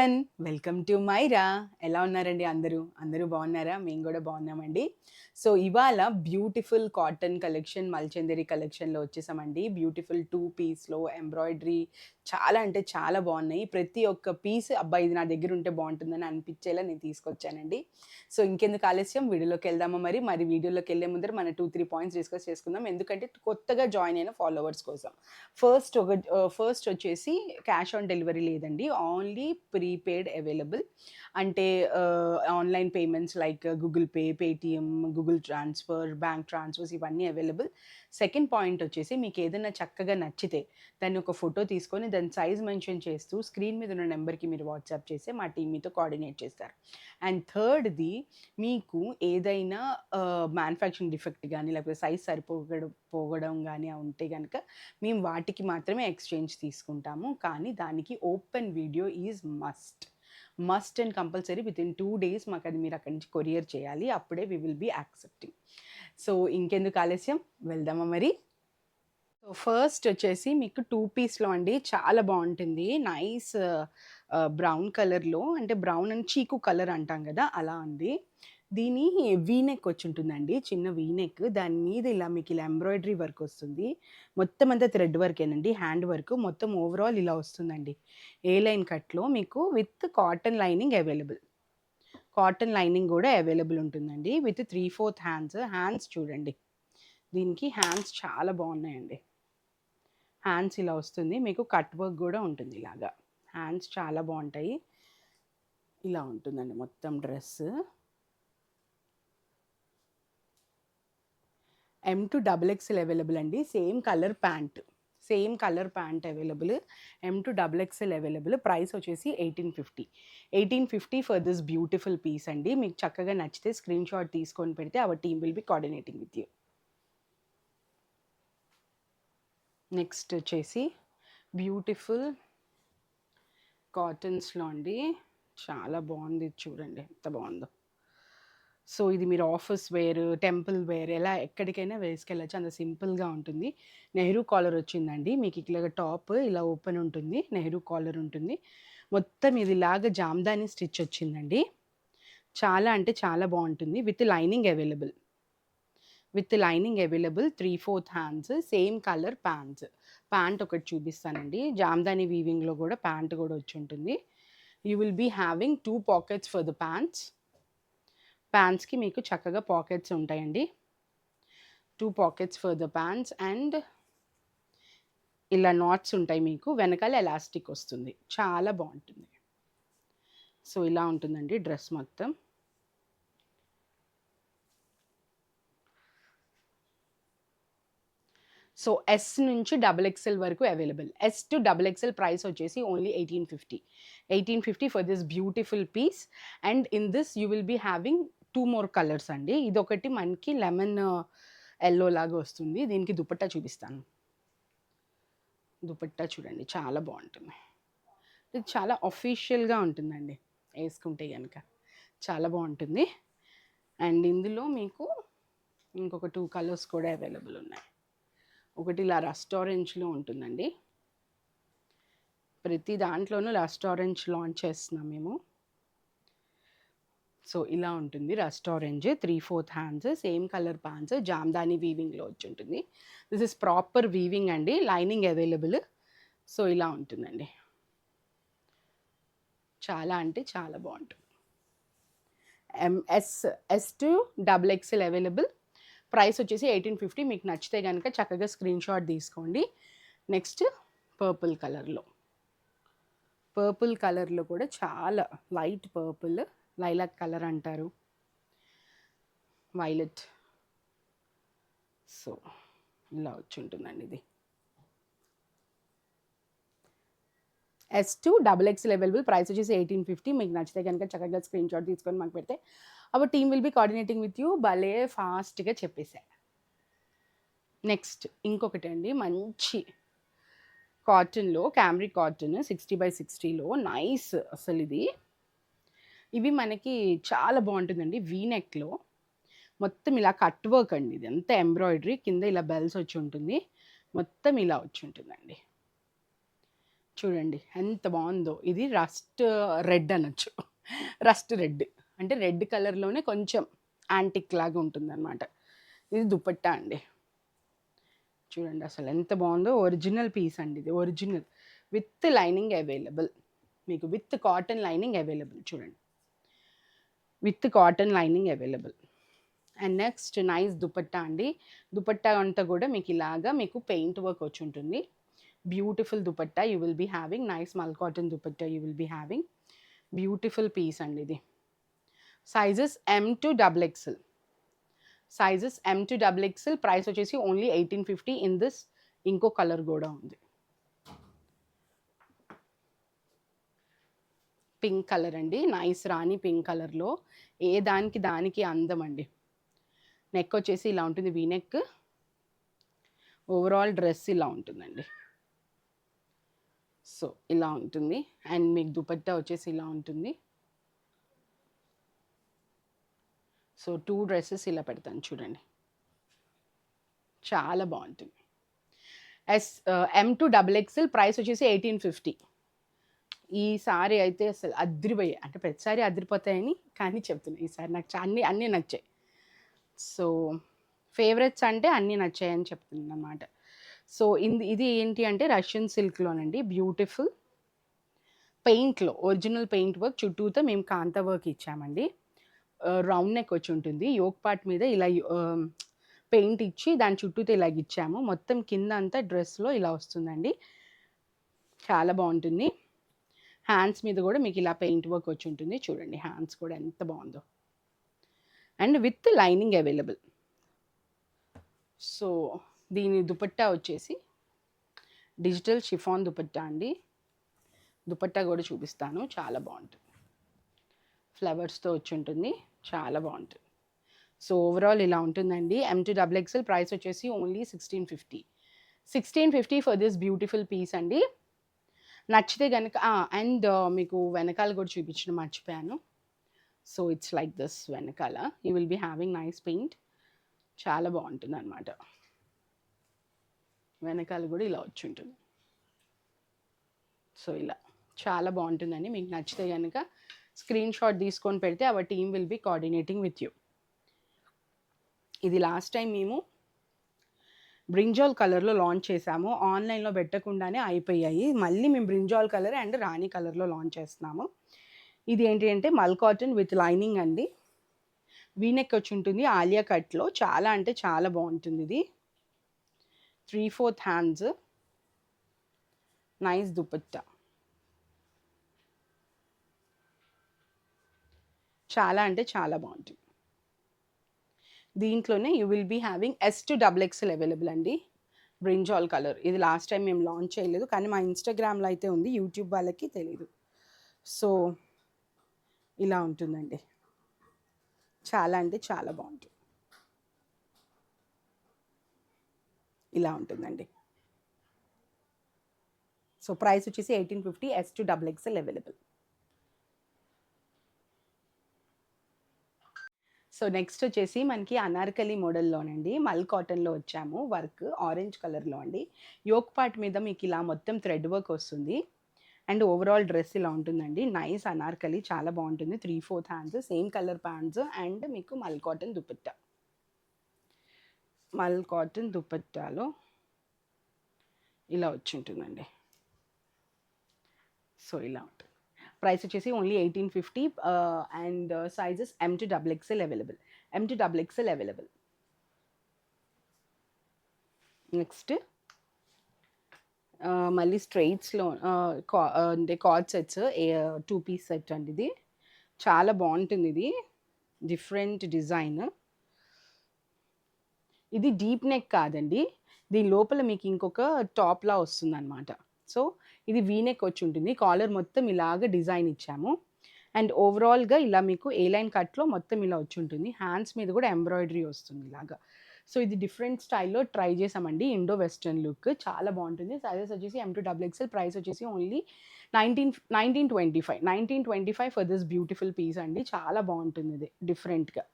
Everyone, welcome to Myra. ఎలా ఉన్నారండి అందరూ? అందరూ బాగున్నారా? మేము కూడా బాగున్నామండి. సో ఇవాళ బ్యూటిఫుల్ కాటన్ కలెక్షన్, మల్చందరి కలెక్షన్లో వచ్చేసామండి. బ్యూటిఫుల్ 2 పీస్లో ఎంబ్రాయిడరీ చాలా అంటే చాలా బాగున్నాయి. ప్రతి ఒక్క పీస్ అబ్బా ఇది నా దగ్గర ఉంటే బాగుంటుందని అనిపించేలా నేను తీసుకొచ్చానండి. సో ఇంకెందుకు ఆలస్యం, వీడియోలోకి వెళ్దామా? మరి వీడియోలోకి వెళ్ళే ముందర మన 2-3 పాయింట్స్ డిస్కస్ చేసుకుందాం. ఎందుకంటే కొత్తగా జాయిన్ అయిన ఫాలోవర్స్ కోసం. ఫస్ట్ వచ్చేసి క్యాష్ ఆన్ డెలివరీ లేదండి, ఓన్లీ ప్రీపెయిడ్ అవైలబుల్. అంటే online payments like Google pay, Paytm, Google transfer, bank transfers ఇవన్నీ అవైలబుల్. సెకండ్ పాయింట్ వచ్చేసి మీకు ఏదైనా చక్కగా నచ్చితే దాన్ని ఒక ఫోటో తీసుకొని దాని సైజ్ మెన్షన్ చేస్తూ స్క్రీన్ మీద ఉన్న నెంబర్కి మీరు వాట్సాప్ చేస్తే మా టీం మీతో కోఆర్డినేట్ చేస్తారు. అండ్ థర్డ్ది, మీకు ఏదైనా మ్యానుఫ్యాక్చరింగ్ డిఫెక్ట్ కానీ లేకపోతే సైజ్ పోగడం కానీ ఉంటే కనుక మేము వాటికి మాత్రమే ఎక్స్చేంజ్ తీసుకుంటాము. కానీ దానికి open video is must and compulsory. Within 2 days మాకు అది మీరు అక్కడి నుంచి కొరియర్ చేయాలి, అప్పుడే we will be accepting. So ఇంకెందుకు ఆలస్యం, వెళ్దామా మరి? సో ఫస్ట్ వచ్చేసి మీకు 2 పీస్లో అండి, చాలా బాగుంటుంది. నైస్ బ్రౌన్ కలర్లో, అంటే బ్రౌన్ అండ్ చీకు కలర్ అంటాం కదా, అలా ఉంది. దీని వీనెక్ వచ్చి ఉంటుందండి, చిన్న వీనెక్. దాని మీద ఇలా మీకు ఇలా ఎంబ్రాయిడరీ వర్క్ వస్తుంది. మొత్తం అంతా థ్రెడ్ వర్కేనండి, హ్యాండ్ వర్క్. మొత్తం ఓవరాల్ ఇలా వస్తుందండి, ఏ లైన్ కట్లో మీకు with cotton lining available. Cotton lining కూడా అవైలబుల్ ఉంటుందండి విత్ 3/4 హ్యాండ్స్ చూడండి. దీనికి హ్యాండ్స్ చాలా బాగున్నాయండి. హ్యాండ్స్ ఇలా వస్తుంది, మీకు కట్ వర్క్ కూడా ఉంటుంది. ఇలాగా హ్యాండ్స్ చాలా బాగుంటాయి. ఇలా ఉంటుందండి మొత్తం dress. M to XXL available అండి. Same colour pant available. M to XXL available. Price వచ్చేసి 1850 ఫర్ దిస్ బ్యూటిఫుల్ పీస్ అండి. మీకు చక్కగా నచ్చితే స్క్రీన్ షాట్ తీసుకొని పెడితే our team will be coordinating with you. Next వచ్చేసి బ్యూటిఫుల్ కాటన్స్లో అండి, చాలా బాగుంది. చూడండి ఎంత బాగుందో. సో ఇది మీరు ఆఫీస్ వేర్, టెంపుల్ వేర్, ఎలా ఎక్కడికైనా వేసుకెళ్ళచ్చు, అంత సింపుల్గా ఉంటుంది. నెహ్రూ కాలర్ వచ్చిందండి మీకు. ఇట్లాగా టాప్ ఇలా ఓపెన్ ఉంటుంది, నెహ్రూ కాలర్ ఉంటుంది. మొత్తం ఇది ఇలాగా జామ్దాని స్టిచ్ వచ్చిందండి. చాలా అంటే చాలా బాగుంటుంది. With lining available. 3/4 same colour pant ఒకటి చూపిస్తానండి. జామ్దాని వీవింగ్లో కూడా ప్యాంట్ కూడా వచ్చి ఉంటుంది. You will be having 2 pockets for the ప్యాంట్స్కి మీకు చక్కగా పాకెట్స్ ఉంటాయండి. 2 pockets for the pants. And ఇలా నాట్స్ ఉంటాయి మీకు, వెనకాల ఎలాస్టిక్ వస్తుంది, చాలా బాగుంటుంది. సో ఇలా ఉంటుందండి డ్రెస్ మొత్తం. సో S నుంచి XXL వరకు available. S to XXL price వచ్చేసి only 1850 for this beautiful piece. And in this you will be having 2 more colours అండి. ఇదొకటి మనకి లెమన్ ఎల్లో లాగా వస్తుంది. దీనికి దుపట్టా చూపిస్తాను. దుపట్టా చూడండి, చాలా బాగుంటుంది. ఇది చాలా అఫీషియల్గా ఉంటుందండి వేసుకుంటే కనుక, చాలా బాగుంటుంది. అండ్ ఇందులో మీకు ఇంకొక 2 కలర్స్ కూడా అవైలబుల్ ఉన్నాయి. ఒకటి ఇలా రస్ట్ ఆరెంజ్లో ఉంటుందండి. ప్రతి దాంట్లోనూ రస్ట్ ఆరెంజ్ లాంచ్ చేస్తున్నాం మేము. సో ఇలా ఉంటుంది rust orange. 3/4 same colour pants, Jamdani వీవింగ్లో వచ్చి ఉంటుంది. దిస్ ఇస్ ప్రాపర్ వీవింగ్ అండి, లైనింగ్ అవైలబుల్. సో ఇలా ఉంటుందండి, చాలా అంటే చాలా బాగుంటుంది. S to XXL available. Price వచ్చేసి 1850. మీకు నచ్చితే కనుక చక్కగా స్క్రీన్ షాట్ తీసుకోండి. నెక్స్ట్ పర్పుల్ కలర్లో కూడా చాలా లైట్ పర్పుల్, లైలాక్ కలర్ అంటారు, వైలెట్. సో ఇలా వచ్చి ఉంటుందండి ఇది. S to XXL available. Price వచ్చేసి 1850. మీకు నచ్చితే కనుక చక్కగా స్క్రీన్ షాట్ తీసుకొని మాకు పెడితే our team will be coordinating with you. భలే ఫాస్ట్గా చెప్పేసా. నెక్స్ట్ ఇంకొకటి అండి, మంచి కాటన్లో, క్యామ్రిక్ కాటన్ 60/60లో నైస్. అసలు ఇవి మనకి చాలా బాగుంటుందండి. వీనెక్లో మొత్తం ఇలా కట్ వర్క్ అండి. ఇది అంతా ఎంబ్రాయిడరీ, కింద ఇలా బెల్స్ వచ్చి ఉంటుంది, మొత్తం ఇలా వచ్చి ఉంటుందండి. చూడండి ఎంత బాగుందో. ఇది రస్ట్ రెడ్ అనొచ్చు. రస్ట్ రెడ్ అంటే రెడ్ కలర్లోనే కొంచెం యాంటిక్ లాగా ఉంటుందన్నమాట. ఇది దుపట్టా అండి. చూడండి అసలు ఎంత బాగుందో. ఒరిజినల్ పీస్ అండి ఇది, ఒరిజినల్ విత్ లైనింగ్ అవైలబుల్ మీకు, విత్ కాటన్ లైనింగ్ అవైలబుల్. చూడండి with cotton lining available. And next nice dupatta అండి. దుపట్టా అంతా కూడా మీకు ఇలాగా మీకు పెయింట్ వర్క్ వచ్చి ఉంటుంది. Beautiful dupatta you will be having. Nice mul cotton dupatta you will be having. Beautiful piece అండి ఇది. Sizes M to XXL. Sizes M to XXL. Price వచ్చేసి ఓన్లీ 1850. ఇన్ దిస్ ఇంకో కలర్ కూడా ఉంది, పింక్ కలర్ అండి. Nice rani pink కలర్లో. ఏ దానికి దానికి అందం అండి. నెక్ వచ్చేసి ఇలా ఉంటుంది, వీ నెక్. ఓవరాల్ డ్రెస్ ఇలా ఉంటుందండి. సో ఇలా ఉంటుంది. అండ్ మీకు దుపట్టా వచ్చేసి ఇలా ఉంటుంది. సో 2 డ్రెస్సెస్ ఇలా పెడతాను చూడండి, చాలా బాగుంటుంది. M to XXL. ప్రైస్ వచ్చేసి 1850. ఈసారి అయితే అసలు అదిరిపోయాయి. అంటే ప్రతిసారి అదిరిపోతాయని కానీ చెప్తున్నాను, ఈసారి నాకు అన్నీ నచ్చాయి. సో ఫేవరెట్స్ అంటే అన్నీ నచ్చాయని చెప్తున్నాను అన్నమాట. సో ఇది ఏంటి అంటే రష్యన్ సిల్క్లోనండి, బ్యూటిఫుల్ పెయింట్లో, ఒరిజినల్ పెయింట్ వర్క్. చుట్టూతో మేము కాంతా వర్క్ ఇచ్చామండి. రౌండ్ నెక్ వచ్చి ఉంటుంది. యోక్ పార్ట్ మీద ఇలా పెయింట్ ఇచ్చి దాని చుట్టూతో ఇలాగ ఇచ్చాము. మొత్తం కింద అంతా డ్రెస్లో ఇలా వస్తుందండి, చాలా బాగుంటుంది. హ్యాండ్స్ మీద కూడా మీకు ఇలా పెయింట్ వర్క్ వచ్చి ఉంటుంది. చూడండి హ్యాండ్స్ కూడా ఎంత బాగుందో. And with lining available. So దీని దుపట్టా వచ్చేసి డిజిటల్ షిఫాన్ దుపట్టా అండి. దుపట్టా కూడా చూపిస్తాను, చాలా బాగుంటుంది. ఫ్లవర్స్తో వచ్చి ఉంటుంది, చాలా బాగుంటుంది. సో ఓవరాల్ ఇలా ఉంటుందండి. M to XXL. ప్రైస్ వచ్చేసి only 1650. 1650 for this beautiful piece అండి. నచ్చితే కనుక అండ్ మీకు వెనకాల కూడా చూపించడం మర్చిపోయాను. So it's like this. వెనకాల you will be having nice paint, చాలా బాగుంటుంది అనమాట. వెనకాల కూడా ఇలా వచ్చి ఉంటుంది. సో ఇలా చాలా బాగుంటుందండి. మీకు నచ్చితే కనుక స్క్రీన్ షాట్ తీసుకొని పెడితే our team will be coordinating with you. ఇది లాస్ట్ టైం మేము బ్రింజాల్ కలర్లో లాంచ్ చేసాము. ఆన్లైన్లో పెట్టకుండానే అయిపోయాయి. మళ్ళీ మేము బ్రింజాల్ కలర్ అండ్ రాణి కలర్లో లాంచ్ చేస్తున్నాము. ఇది ఏంటి అంటే మల్ కాటన్ విత్ లైనింగ్ అండి. వీనెక్ వచ్చి ఉంటుంది ఆలియా కట్లో, చాలా అంటే చాలా బాగుంటుంది. ఇది 3/4 హ్యాండ్స్. నైస్ దుపట్టా, చాలా అంటే చాలా బాగుంటుంది. దీంట్లోనే you will be having S to XXL available అండి. Brinjal colour. ఇది లాస్ట్ టైం మేము లాంచ్ చేయలేదు, కానీ మా ఇన్స్టాగ్రామ్లో అయితే ఉంది, యూట్యూబ్ వాళ్ళకి తెలీదు. సో ఇలా ఉంటుందండి, చాలా అంటే చాలా బాగుంటుంది. ఇలా ఉంటుందండి. సో ప్రైస్ వచ్చేసి 1850. S to XXL available. So next వచ్చేసి మనకి అనార్కలి మోడల్లోనండి, మల్ కాటన్లో వచ్చాము. వర్క్ ఆరెంజ్ కలర్లో అండి. యోక్ పార్ట్ మీద మీకు ఇలా మొత్తం థ్రెడ్ వర్క్ వస్తుంది. అండ్ ఓవరాల్ డ్రెస్ ఇలా ఉంటుందండి. నైస్ అనార్కలి, చాలా బాగుంటుంది. 3/4 hands, same colour pants and మీకు మల్ కాటన్ దుపట్టా. మల్ కాటన్ దుపట్టాలో ఇలా వచ్చి ఉంటుందండి. సో ఇలా ఉంటుంది. ప్రైస్ వచ్చేసి only 1850. And sizes M to XXL available. M to XXL available. Next మళ్ళీ స్ట్రైట్స్లో అంటే కార్డ్ సెట్స్, 2 పీస్ సెట్ అండి. ఇది చాలా బాగుంటుంది. ఇది డిఫరెంట్ డిజైన్. ఇది డీప్ నెక్ కాదండి, దీని లోపల మీకు ఇంకొక టాప్లా వస్తుంది అనమాట. సో ఇది వీనెక్ వచ్చి ఉంటుంది. కాలర్ మొత్తం ఇలాగ డిజైన్ ఇచ్చాము. అండ్ ఓవరాల్గా ఇలా మీకు ఏ లైన్ కట్లో మొత్తం ఇలా వచ్చి ఉంటుంది. హ్యాండ్స్ మీద కూడా ఎంబ్రాయిడరీ వస్తుంది ఇలాగా. సో ఇది డిఫరెంట్ స్టైల్లో ట్రై చేసామండి, ఇండో వెస్టర్న్ లుక్, చాలా బాగుంటుంది. సైజెస్ వచ్చేసి M to XXL. ప్రైస్ వచ్చేసి only 1925 for this beautiful piece అండి. చాలా బాగుంటుంది ఇది డిఫరెంట్గా.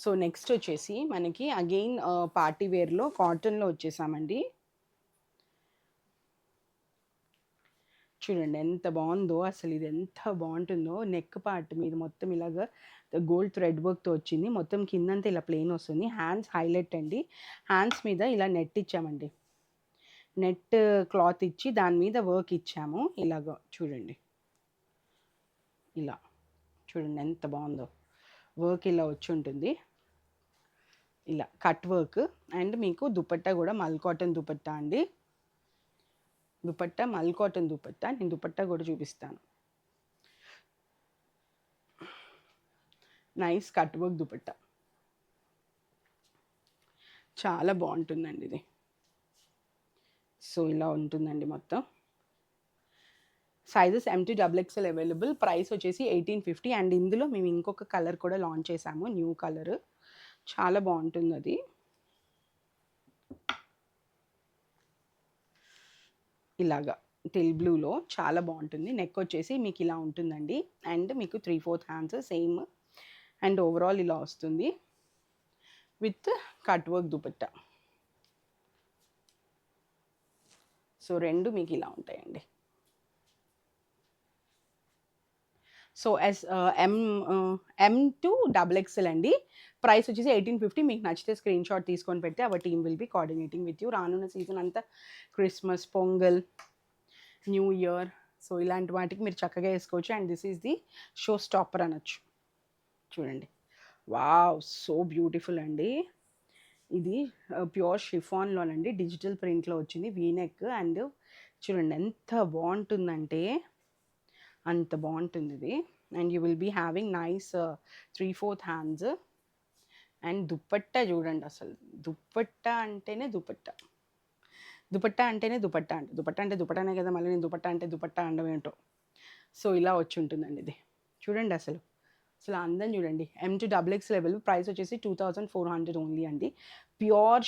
సో నెక్స్ట్ వచ్చేసి మనకి అగైన్ పార్టీ వేర్లో కాటన్లో వచ్చేసామండి. చూడండి ఎంత బాగుందో, అసలు ఇది ఎంత బాగుంటుందో. నెక్ పార్ట్ మీద మొత్తం ఇలాగా గోల్డ్ థ్రెడ్ వర్క్తో వచ్చింది. మొత్తం కిందంతా ఇలా ప్లెయిన్ వస్తుంది. హ్యాండ్స్ హైలైట్ అండి. హ్యాండ్స్ మీద ఇలా నెట్ ఇచ్చామండి. నెట్ క్లాత్ ఇచ్చి దాని మీద వర్క్ ఇచ్చాము. ఇలాగ చూడండి, ఇలా చూడండి ఎంత బాగుందో. వర్క్ ఇలా వచ్చి ఉంటుంది, ఇలా కట్ వర్క్. అండ్ మీకు దుపట్టా కూడా మల్ కాటన్ దుపట్టా అండి. దుపట్టా మల్ కాటన్ దుపట్టా. నేను దుపట్టా కూడా చూపిస్తాను. నైస్ కట్ వర్క్ దుపట్టా, చాలా బాగుంటుందండి ఇది. సో ఇలా ఉంటుందండి మొత్తం. Sizes M2XXL available. ప్రైస్ వచ్చేసి 1850. అండ్ ఇందులో మేము ఇంకొక కలర్ కూడా లాంచ్ చేసాము, న్యూ కలర్. చాలా బాగుంటుంది అది. ఇలాగా టిల్ బ్లూలో చాలా బాగుంటుంది. నెక్ వచ్చేసి మీకు ఇలా ఉంటుందండి. అండ్ మీకు 3/4 హ్యాండ్స్ సేమ్. అండ్ ఓవరాల్ ఇలా వస్తుంది with cut work dupatta. So రెండు మీకు ఇలా ఉంటాయండి. సో M2XXL అండి. ప్రైస్ వచ్చేసి 1850. మీకు నచ్చితే స్క్రీన్ షాట్ తీసుకొని పెడితే our team will be coordinating with you. రానున్న సీజన్ అంతా Christmas, pongal, new year, so ఇలాంటి వాటికి మీరు చక్కగా వేసుకోవచ్చు. And this is the show stopper అనొచ్చు. చూడండి, వావ్, సో బ్యూటిఫుల్ అండి. ఇది ప్యూర్ షిఫాన్లోనండి, డిజిటల్ ప్రింట్లో వచ్చింది, వీనెక్. అండ్ చూడండి ఎంత బాగుంటుందంటే అంత బాగుంటుంది ఇది. And you will be having nice 3/4 hands. And dupatta చూడండి, అసలు దుపట్టా అంటేనే దుపట్టా. దుపట్టా అంటేనే దుపట్టా అంటే దుపట్టా అంటే దుపట్టానే కదా, మళ్ళీ నేను దుపట్టా అంటే దుపట్టా అనడం ఏంటో. సో ఇలా వచ్చి ఉంటుందండి ఇది. చూడండి అసలు అసలు అందం చూడండి. M2XXL level. ప్రైస్ వచ్చేసి 2400 ఓన్లీ అండి. Pure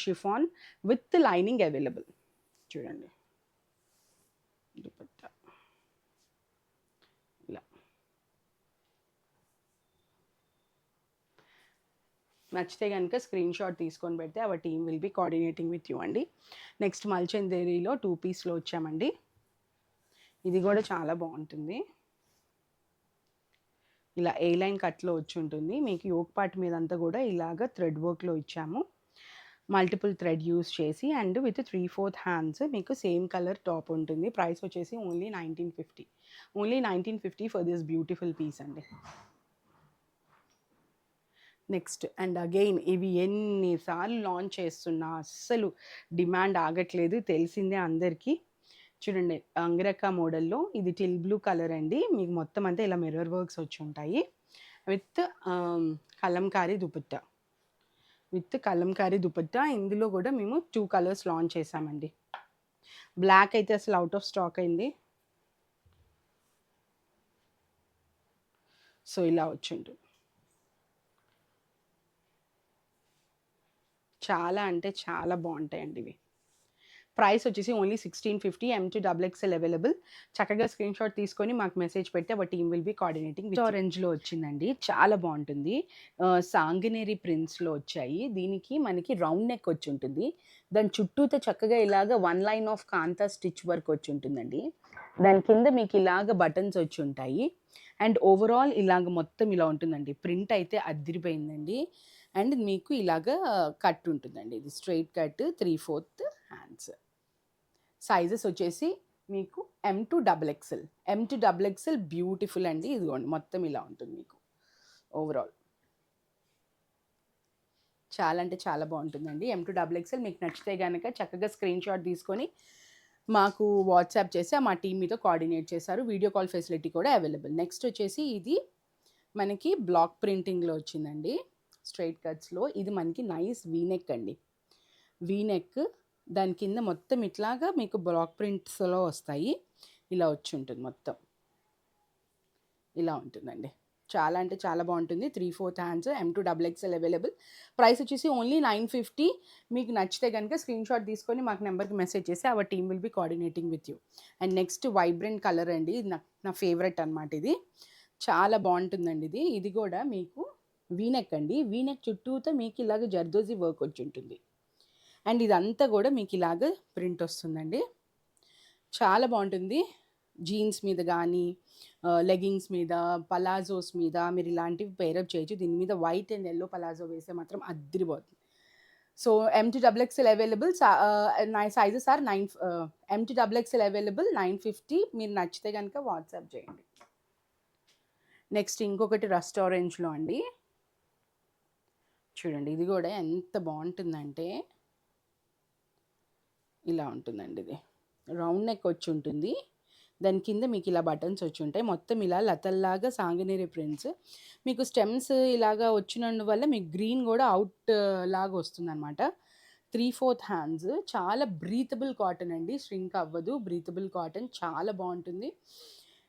chiffon with lining available. చూడండి దుపట్టా ఇలా. నచ్చితే కనుక స్క్రీన్ షాట్ తీసుకొని పెడితే our team will be coordinating with you అండి. నెక్స్ట్ మల్చందేరిలో 2 పీస్లో వచ్చామండి. ఇది కూడా చాలా బాగుంటుంది. ఇలా ఏ లైన్ కట్లో వచ్చి ఉంటుంది. మీకు యోక్ పార్ట్ మీద అంతా కూడా ఇలాగ థ్రెడ్ వర్క్లో ఇచ్చాము, మల్టిపుల్ థ్రెడ్ యూస్ చేసి. And with 3/4 hands. మీకు సేమ్ కలర్ టాప్ ఉంటుంది. ప్రైస్ వచ్చేసి only 1950. Only 1950 for this beautiful piece అండి. నెక్స్ట్ అండ్ అగైన్ ఇవి ఎన్నిసార్లు లాంచ్ చేస్తున్నా అస్సలు డిమాండ్ ఆగట్లేదు, తెలిసిందే అందరికీ. చూడండి అంగరక్క మోడల్లో ఇది టిల్ బ్లూ కలర్ అండి. మీకు మొత్తం అంతా ఇలా మిర్రర్ వర్క్స్ వచ్చి ఉంటాయి విత్ కలంకారీ దుపట్టా. ఇందులో కూడా మేము 2 కలర్స్ లాంచ్ చేసామండి. బ్లాక్ అయితే అసలు అవుట్ ఆఫ్ స్టాక్ అయింది. సో ఇలా వచ్చి ఉంటుంది. చాలా అంటే చాలా బాగుంటాయండి ఇవి. ప్రైస్ వచ్చేసి ఓన్లీ 1650. M2XXL available. చక్కగా స్క్రీన్ షాట్ తీసుకొని మాకు మెసేజ్ పెడితే our team will be coordinating. ఆరెంజ్లో వచ్చిందండి, చాలా బాగుంటుంది. సాంగనేరి ప్రింట్స్లో వచ్చాయి. దీనికి మనకి రౌండ్ నెక్ వచ్చి ఉంటుంది. దాని చుట్టూతో చక్కగా ఇలాగ 1 line of kantha stitch work వచ్చి ఉంటుందండి. దాని కింద మీకు ఇలాగ బటన్స్ వచ్చి ఉంటాయి. అండ్ ఓవరాల్ ఇలాగ మొత్తం ఇలా ఉంటుందండి. ప్రింట్ అయితే అదిరిపోయిందండి. అండ్ మీకు ఇలాగ కట్ ఉంటుందండి. ఇది స్ట్రైట్ కట్, 3/4 హ్యాండ్స్. సైజెస్ వచ్చేసి మీకు M2XXL బ్యూటిఫుల్ అండి. ఇదిగోండి మొత్తం ఇలా ఉంటుంది మీకు ఓవరాల్. చాలా అంటే చాలా బాగుంటుందండి. M2XXL మీకు నచ్చితే కనుక చక్కగా స్క్రీన్ షాట్ తీసుకొని మాకు వాట్సాప్ చేసి మా టీమ్ మీతో కోఆర్డినేట్ చేశారు. వీడియో కాల్ ఫెసిలిటీ కూడా అవైలబుల్. నెక్స్ట్ వచ్చేసి ఇది మనకి బ్లాక్ ప్రింటింగ్లో వచ్చిందండి, స్ట్రైట్ కట్స్లో. ఇది మనకి నైస్ వీనెక్ అండి. వీనెక్ దాని కింద మొత్తం ఇట్లాగా మీకు బ్లాక్ ప్రింట్స్లో వస్తాయి. ఇలా వచ్చి ఉంటుంది మొత్తం, ఇలా ఉంటుందండి. చాలా అంటే చాలా బాగుంటుంది. 3/4 హ్యాండ్స్. M2XXL available. ప్రైస్ వచ్చేసి ఓన్లీ 950. మీకు నచ్చితే కనుక స్క్రీన్ షాట్ తీసుకొని మాకు నెంబర్కి మెసేజ్ చేసి our team will be coordinating with you. And next vibrant colour అండి. నా ఫేవరెట్ అనమాట ఇది. చాలా బాగుంటుందండి ఇది. ఇది కూడా మీకు వీనెక్ అండి. వీనెక్ చుట్టూతో మీకు ఇలాగ జర్దోజీ వర్క్ వచ్చి ఉంటుంది. అండ్ ఇదంతా కూడా మీకు ఇలాగ ప్రింట్ వస్తుందండి. చాలా బాగుంటుంది. జీన్స్ మీద కానీ లెగ్గింగ్స్ మీద, పలాజోస్ మీద మీరు ఇలాంటివి పేరప్ చేయొచ్చు. దీని మీద వైట్ అండ్ ఎల్లో పలాజో వేస్తే మాత్రం అద్దరిపోతుంది. So M2XXL available. నా సైజెస్ ఆర్ 9 M2XXL అవైలబుల్ 950. మీరు నచ్చితే కనుక వాట్సాప్ చేయండి. నెక్స్ట్ ఇంకొకటి రస్ట్ ఆరెంజ్లో అండి. చూడండి ఇది కూడా ఎంత బాగుంటుందంటే ఇలా ఉంటుందండి. ఇది రౌండ్ నెక్ వచ్చి ఉంటుంది. దాని కింద మీకు ఇలా బటన్స్ వచ్చి ఉంటాయి. మొత్తం ఇలా లతల్లాగా సాంగనేరి ప్రింట్స్. మీకు స్టెమ్స్ ఇలాగా వచ్చినందువల్ల మీకు గ్రీన్ కూడా అవుట్ లాగా వస్తుందన్నమాట. 3/4 హ్యాండ్స్. చాలా బ్రీతబుల్ కాటన్ అండి. ష్రింక్ అవ్వదు. బ్రీతబుల్ కాటన్ చాలా బాగుంటుంది.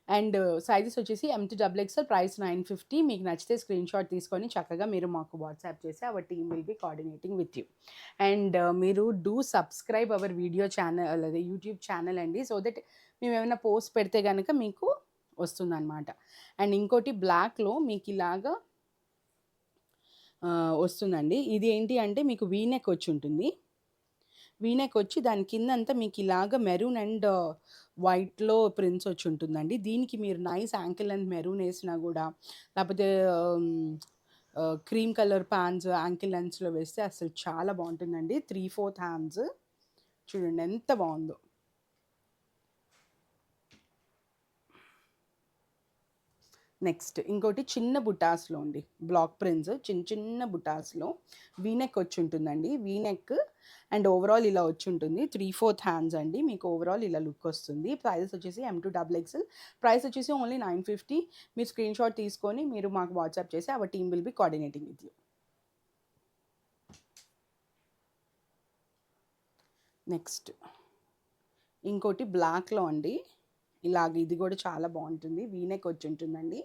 అండ్ సైజెస్ వచ్చేసి M2XXL, ప్రైస్ 950. మీకు నచ్చితే స్క్రీన్ షాట్ తీసుకొని చక్కగా మీరు మాకు వాట్సాప్ చేసి our team will be coordinating with you. And మీరు do subscribe our video channel, అదే యూట్యూబ్ ఛానల్ అండి. సో దట్ మేము ఏమైనా పోస్ట్ పెడితే కనుక మీకు వస్తుందన్నమాట. అండ్ ఇంకోటి బ్లాక్లో మీకు ఇలాగా వస్తుందండి. ఇది ఏంటి అంటే మీకు వీనెక్ వచ్చి ఉంటుంది. వీనెక్ వచ్చి దాని కింద అంతా మీకు ఇలాగ మెరూన్ అండ్ వైట్లో ప్రింట్స్ వచ్చి ఉంటుందండి. దీనికి మీరు నైస్ యాంకిల్ అండ్ మెరూన్ వేసినా కూడా, లేకపోతే క్రీమ్ కలర్ ప్యాంట్స్ యాంకిల్ లెన్స్లో వేస్తే అసలు చాలా బాగుంటుందండి. 3/4 హ్యాండ్స్. చూడండి ఎంత బాగుందో. నెక్స్ట్ ఇంకోటి చిన్న బుటాస్లో అండి. బ్లాక్ ప్రింట్స్ చిన్న చిన్న బుటాస్లో వీనెక్ వచ్చి ఉంటుందండి. వీనెక్ అండ్ ఓవరాల్ ఇలా వచ్చి ఉంటుంది. 3/4 హ్యాండ్స్ అండి. మీకు ఓవరాల్ ఇలా లుక్ వస్తుంది. ప్రైస్ వచ్చేసి M2XXL. ప్రైస్ వచ్చేసి ఓన్లీ 950. మీరు స్క్రీన్ షాట్ తీసుకొని మీరు మాకు వాట్సాప్ చేసి our team will be coordinating with you. Next ఇంకోటి బ్లాక్లో అండి. ఇలాగ ఇది కూడా చాలా బాగుంటుంది. వీనెక్ వచ్చి ఉంటుందండి.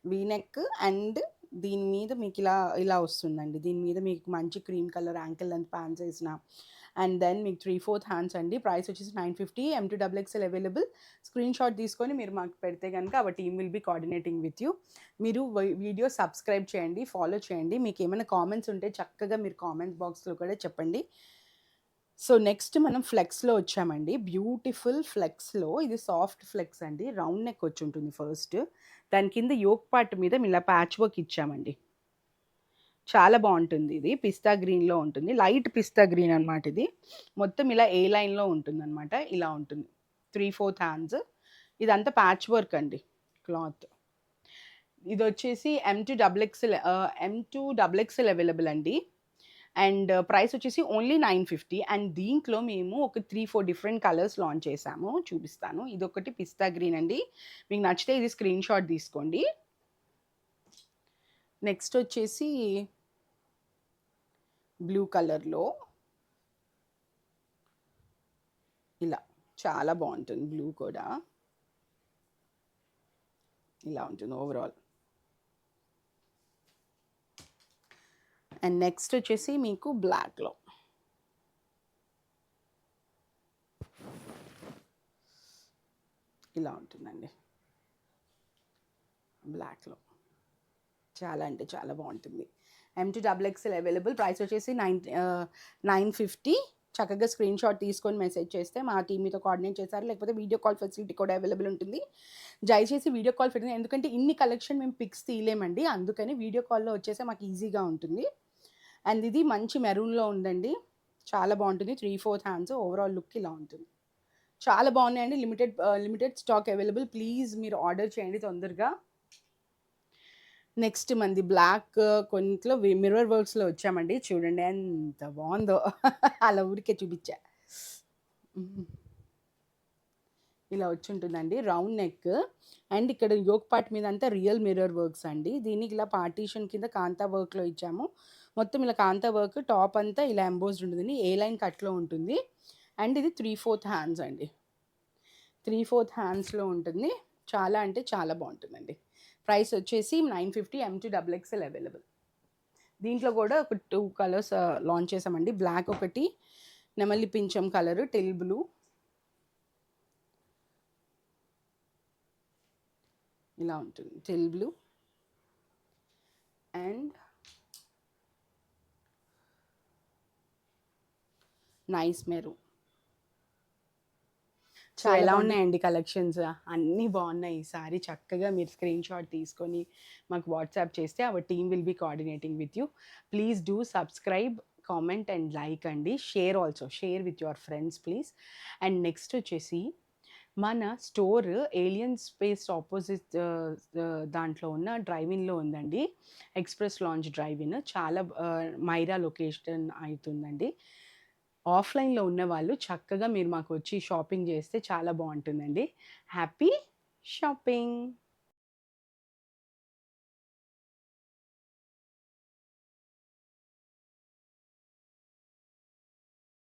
వీనెక్ అండ్ దీని మీద మీకు ఇలా ఇలా వస్తుందండి. దీని మీద మీకు మంచి cream colour ankle length pants వేసిన, అండ్ దెన్ మీకు 3/4 హ్యాండ్స్ అండి. ప్రైస్ వచ్చేసి 950. M2XXL available. స్క్రీన్ షాట్ తీసుకొని మీరు మాకు పెడితే కనుక hour team will be coordinating with you. మీరు వీడియో సబ్స్క్రైబ్ చేయండి, ఫాలో చేయండి. మీకు ఏమైనా కామెంట్స్ ఉంటే చక్కగా మీరు కామెంట్ బాక్స్లో కూడా చెప్పండి. సో నెక్స్ట్ మనం ఫ్లెక్స్లో వచ్చామండి. బ్యూటిఫుల్ ఫ్లెక్స్లో ఇది సాఫ్ట్ ఫ్లెక్స్ అండి. రౌండ్ నెక్ వచ్చి ఉంటుంది ఫస్ట్. దాని కింద యోక్ పార్ట్ మీద ఇలా ప్యాచ్ వర్క్ ఇచ్చామండి. చాలా బాగుంటుంది. ఇది పిస్తా గ్రీన్లో ఉంటుంది. లైట్ పిస్తా గ్రీన్ అనమాట. ఇది మొత్తం ఇలా ఏ లైన్లో ఉంటుంది అనమాట. ఇలా ఉంటుంది. 3/4 హ్యాండ్స్. ఇదంతా ప్యాచ్ వర్క్ అండి క్లాత్. ఇది వచ్చేసి M2XXL అవైలబుల్ అండి. అండ్ ప్రైస్ వచ్చేసి ఓన్లీ 950. అండ్ దీంట్లో మేము ఒక 3-4 డిఫరెంట్ కలర్స్ లాంచ్ చేసాము. చూపిస్తాను. ఇదొకటి పిస్తా గ్రీన్ అండి. మీకు నచ్చితే ఇది స్క్రీన్ షాట్ తీసుకోండి. నెక్స్ట్ వచ్చేసి బ్లూ కలర్లో ఇలా చాలా బాగుంటుంది. బ్లూ కూడా ఇలా ఉంటుంది ఓవరాల్. అండ్ నెక్స్ట్ వచ్చేసి మీకు బ్లాక్లో ఇలా ఉంటుందండి. బ్లాక్లో చాలా అంటే చాలా బాగుంటుంది. M2XXL available. ప్రైస్ వచ్చేసి 950. చక్కగా స్క్రీన్ షాట్ తీసుకొని మెసేజ్ చేస్తే మా టీమ్ మీతో కోఆర్డినేట్ చేస్తారు. లేకపోతే వీడియో కాల్ ఫెసిలిటీ కూడా అవైలబుల్ ఉంటుంది. దయచేసి వీడియో కాల్ ఫెసిలిటీ, ఎందుకంటే ఇన్ని కలెక్షన్ మేము పిక్స్ తీయలేమండి. అందుకని వీడియో కాల్లో వచ్చేస్తే మాకు ఈజీగా ఉంటుంది. అండ్ ఇది మంచి మెరూన్లో ఉందండి. చాలా బాగుంటుంది. 3/4 హ్యాండ్స్. ఓవరాల్ లుక్ ఇలా ఉంటుంది. చాలా బాగున్నాయండి. Limited stock available. ప్లీజ్ మీరు ఆర్డర్ చేయండి తొందరగా. నెక్స్ట్ మంది బ్లాక్ కొన్నిట్లో మిర్రర్ వర్క్స్లో వచ్చామండి. చూడండి ఎంత బాగుందో. అలా ఊరికే చూపించా. ఇలా వచ్చి ఉంటుందండి. రౌండ్ నెక్ అండ్ ఇక్కడ యోక్ పార్ట్ మీద అంతా రియల్ మిర్రర్ వర్క్స్ అండి. దీనికి ఇలా పార్టీషన్ కింద కాంతా వర్క్లో ఇచ్చాము. మొత్తం ఇలా కాంతా వర్క్. టాప్ అంతా ఇలా ఎంబోస్డ్ ఉంటుంది. ఏ లైన్ కట్లో ఉంటుంది. అండ్ ఇది 3/4 హ్యాండ్స్ అండి. 3/4 హ్యాండ్స్లో ఉంటుంది. చాలా అంటే చాలా బాగుంటుందండి. ప్రైస్ వచ్చేసి 950. M2XXL available. దీంట్లో కూడా ఒక 2 కలర్స్ లాంచ్ చేసామండి. బ్లాక్ ఒకటి, నెమలి పింఛం కలర్, టెల్ బ్లూ. ఇలా ఉంటుంది tell blue. And nice maroon. So చాలా ఎలా బాగుంది. ఉన్నాయండి కలెక్షన్స్? అన్నీ బాగున్నాయి. ఈసారి చక్కగా మీరు స్క్రీన్ షాట్ తీసుకొని మాకు వాట్సాప్ చేస్తే our team will be coordinating with you. Please do subscribe, comment and like అండి. Share also, share with your friends please. And next వచ్చేసి మన స్టోర్ ఏలియన్ స్పేస్ ఆపోజిట్ దాంట్లో ఉన్న డ్రైవ్-ఇన్‌లో ఉందండి. ఎక్స్‌ప్రెస్ లాంజ్ డ్రైవ్-ఇన్ చాలా మైరా లొకేషన్ అయితుందండి. ఆఫ్‌లైన్‌లో ఉన్నవాళ్ళు చక్కగా మీరు మాకొచ్చి షాపింగ్ చేస్తే చాలా బావుంటుందండి. Happy shopping.